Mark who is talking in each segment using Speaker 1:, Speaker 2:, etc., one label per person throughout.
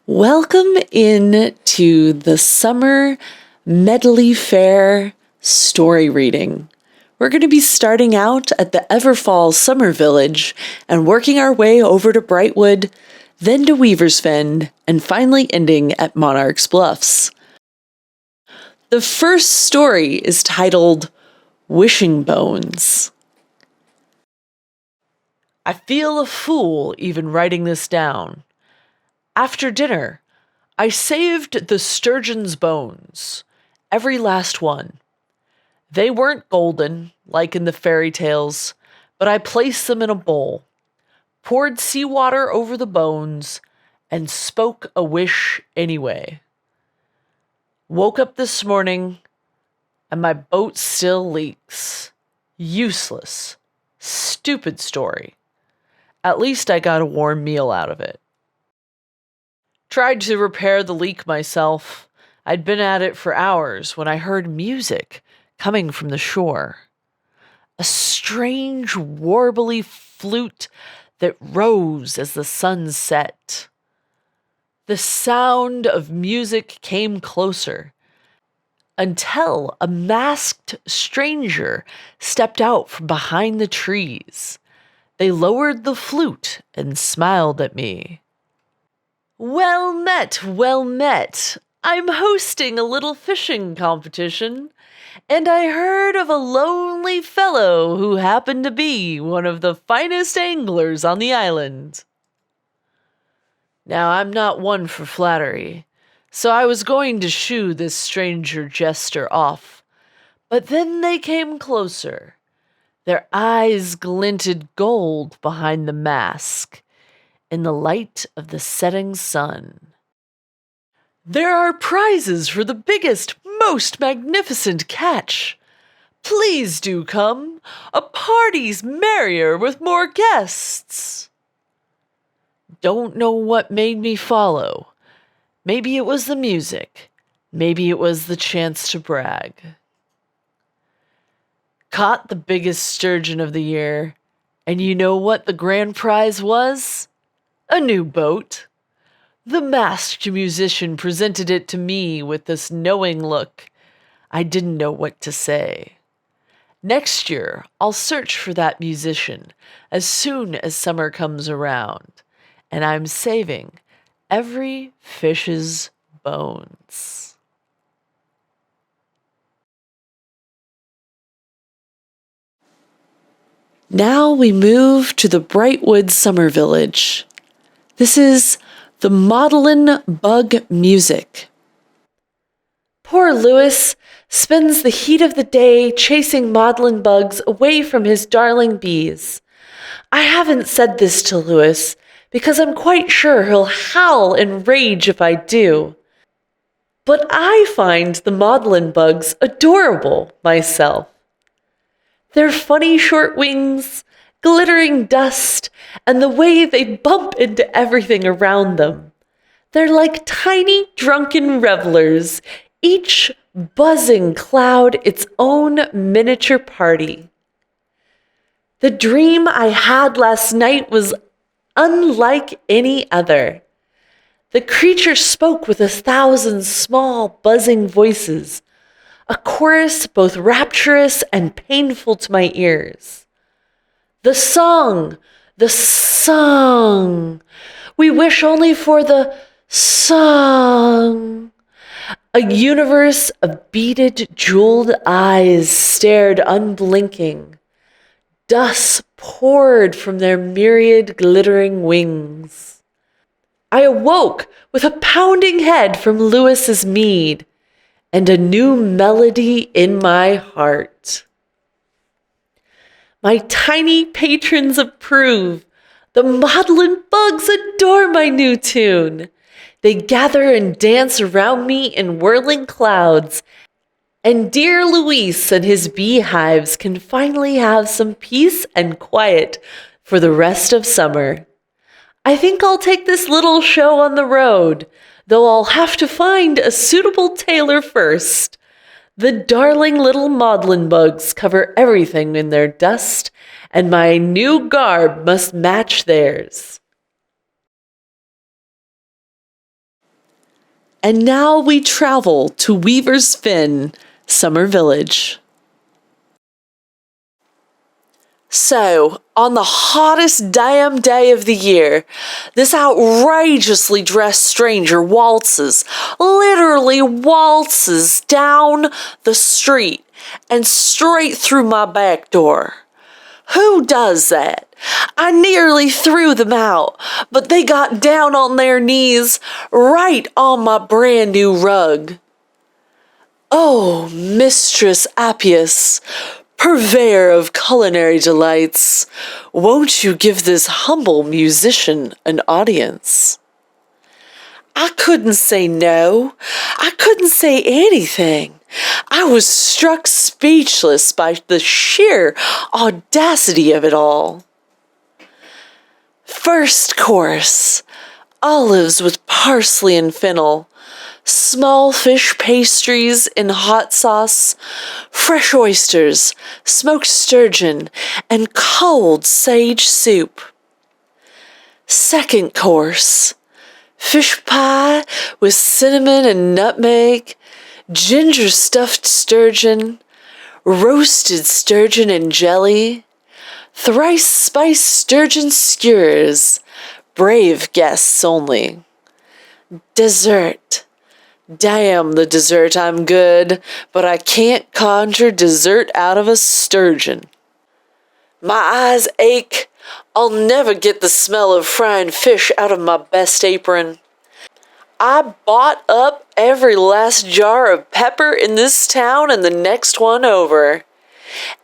Speaker 1: Welcome in to the Summer Medley Fair story reading. We're going to be starting out at the Everfall Summer Village and working our way over to Brightwood, then to Weaver's Fen, and finally ending at Monarch's Bluffs. The first story is titled Wishing Bones. I feel a fool even writing this down. After dinner, I saved the Sturgeon's bones, every last one. They weren't golden, like in the fairy tales, but I placed them in a bowl, poured seawater over the bones, and spoke a wish anyway. Woke up this morning, and my boat still leaks. Useless. Stupid story. At least I got a warm meal out of it. Tried to repair the leak myself. I'd been at it for hours when I heard music coming from the shore. A strange, warbly flute that rose as the sun set. The sound of music came closer until a masked stranger stepped out from behind the trees. They lowered the flute and smiled at me. Well met, well met. I'm hosting a little fishing competition, and I heard of a lonely fellow who happened to be one of the finest anglers on the island. Now, I'm not one for flattery, so I was going to shoo this stranger jester off, but then they came closer. Their eyes glinted gold behind the mask, in the light of the setting sun. There are prizes for the biggest, most magnificent catch. Please do come. A party's merrier with more guests. Don't know what made me follow. Maybe it was the music. Maybe it was the chance to brag. Caught the biggest sturgeon of the year, and you know what the grand prize was? A new boat. The masked musician presented it to me with this knowing look. I didn't know what to say. Next year, I'll search for that musician as soon as summer comes around, and I'm saving every fish's bones. Now we move to the Brightwood Summer Village. This is the Maudlinbug music. Poor Lewis spends the heat of the day chasing Maudlinbugs away from his darling bees. I haven't said this to Lewis because I'm quite sure he'll howl in rage if I do. But I find the Maudlinbugs adorable myself. Their funny short wings, glittering dust, and the way they bump into everything around them. They're like tiny drunken revelers, each buzzing cloud its own miniature party. The dream I had last night was unlike any other. The creature spoke with 1,000 small buzzing voices, a chorus both rapturous and painful to my ears. The song, we wish only for the song. A universe of beaded, jeweled eyes stared unblinking. Dust poured from their myriad glittering wings. I awoke with a pounding head from Lewis's mead and a new melody in my heart. My tiny patrons approve. The Maudlinbugs adore my new tune. They gather and dance around me in whirling clouds, and dear Luis and his beehives can finally have some peace and quiet for the rest of summer. I think I'll take this little show on the road, though I'll have to find a suitable tailor first. The darling little Maudlinbugs cover everything in their dust, and my new garb must match theirs. And now we travel to Weaver's Fin, Summer Village. So, on the hottest damn day of the year, this outrageously dressed stranger literally waltzes down the street and straight through my back door. Who does that? I nearly threw them out, but they got down on their knees right on my brand new rug. Oh, Mistress Appius, purveyor of culinary delights, won't you give this humble musician an audience? I couldn't say no. I couldn't say anything. I was struck speechless by the sheer audacity of it all. First course, olives with parsley and fennel, small fish pastries in hot sauce, fresh oysters, smoked sturgeon, and cold sage soup. Second course, fish pie with cinnamon and nutmeg, ginger stuffed sturgeon, roasted sturgeon and jelly, thrice spiced sturgeon skewers, brave guests only. Dessert. Damn the dessert, I'm good, but I can't conjure dessert out of a sturgeon. My eyes ache. I'll never get the smell of frying fish out of my best apron. I bought up every last jar of pepper in this town and the next one over.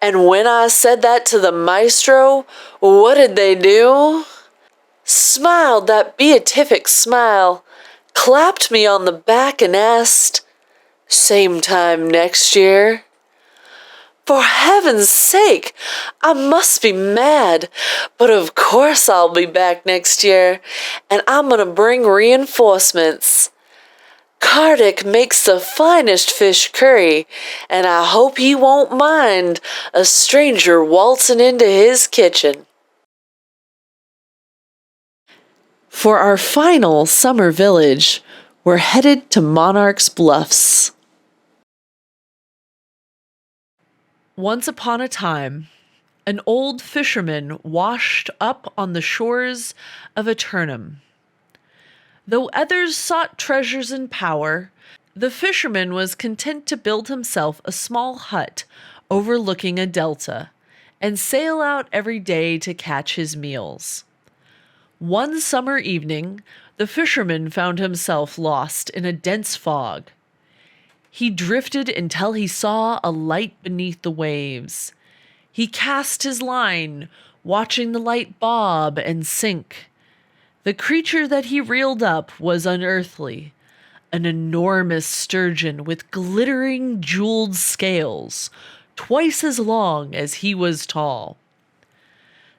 Speaker 1: And when I said that to the maestro, what did they do? Smiled that beatific smile, clapped me on the back and asked, "Same time next year?" For heaven's sake, I must be mad, but of course I'll be back next year, and I'm gonna bring reinforcements. Kardec makes the finest fish curry, and I hope he won't mind a stranger waltzing into his kitchen. For our final summer village, we're headed to Monarch's Bluffs. Once upon a time, an old fisherman washed up on the shores of Eternum. Though others sought treasures and power, the fisherman was content to build himself a small hut overlooking a delta and sail out every day to catch his meals. One summer evening, the fisherman found himself lost in a dense fog. He drifted until he saw a light beneath the waves. He cast his line, watching the light bob and sink. The creature that he reeled up was unearthly, an enormous sturgeon with glittering jeweled scales, twice as long as he was tall.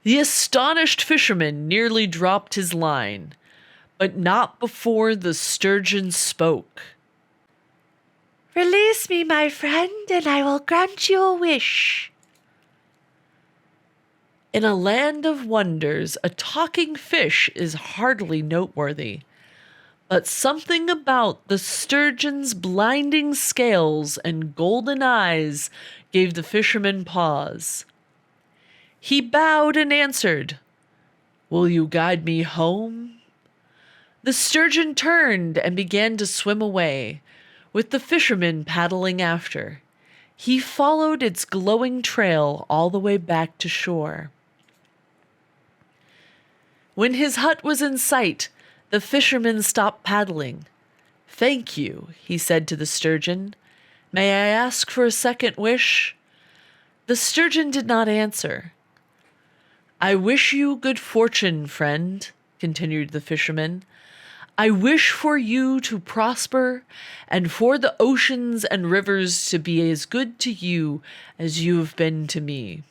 Speaker 1: The astonished fisherman nearly dropped his line, but not before the sturgeon spoke. "Release me, my friend, and I will grant you a wish." In a land of wonders, a talking fish is hardly noteworthy, but something about the sturgeon's blinding scales and golden eyes gave the fisherman pause. He bowed and answered, "Will you guide me home?" The sturgeon turned and began to swim away, with the fisherman paddling after. He followed its glowing trail all the way back to shore. When his hut was in sight, the fisherman stopped paddling. "Thank you," he said to the sturgeon. "May I ask for a second wish?" The sturgeon did not answer. "I wish you good fortune, friend," continued the fisherman. "I wish for you to prosper, and for the oceans and rivers to be as good to you as you have been to me."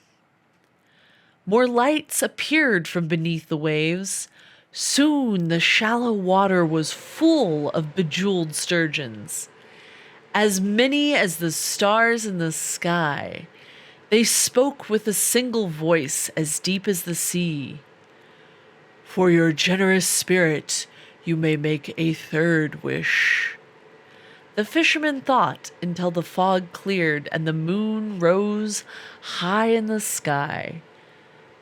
Speaker 1: More lights appeared from beneath the waves. Soon the shallow water was full of bejeweled sturgeons, as many as the stars in the sky. They spoke with a single voice as deep as the sea. "For your generous spirit, you may make a third wish." The fisherman thought until the fog cleared and the moon rose high in the sky.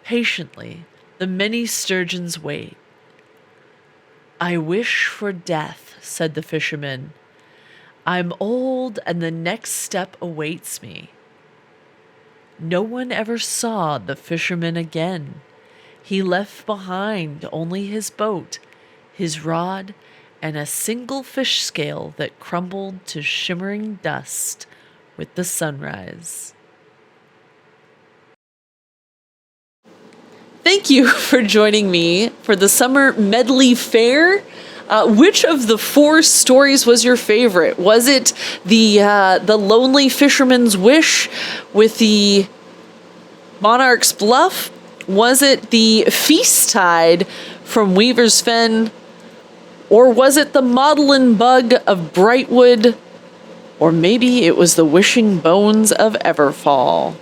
Speaker 1: Patiently, the many sturgeons wait. I wish for death, said the fisherman. I'm old and the next step awaits me. No one ever saw the fisherman again. He left behind only his boat, his rod, and a single fish scale that crumbled to shimmering dust with the sunrise. Thank you for joining me for the Summer Medley Fair. Which of the 4 stories was your favorite? Was it the Lonely Fisherman's Wish with the Monarch's Bluff? Was it the Feastingtide from Weaver's Fen? Or was it the Maudlinbug of Brightwood? Or maybe it was the Wishing Bones of Everfall?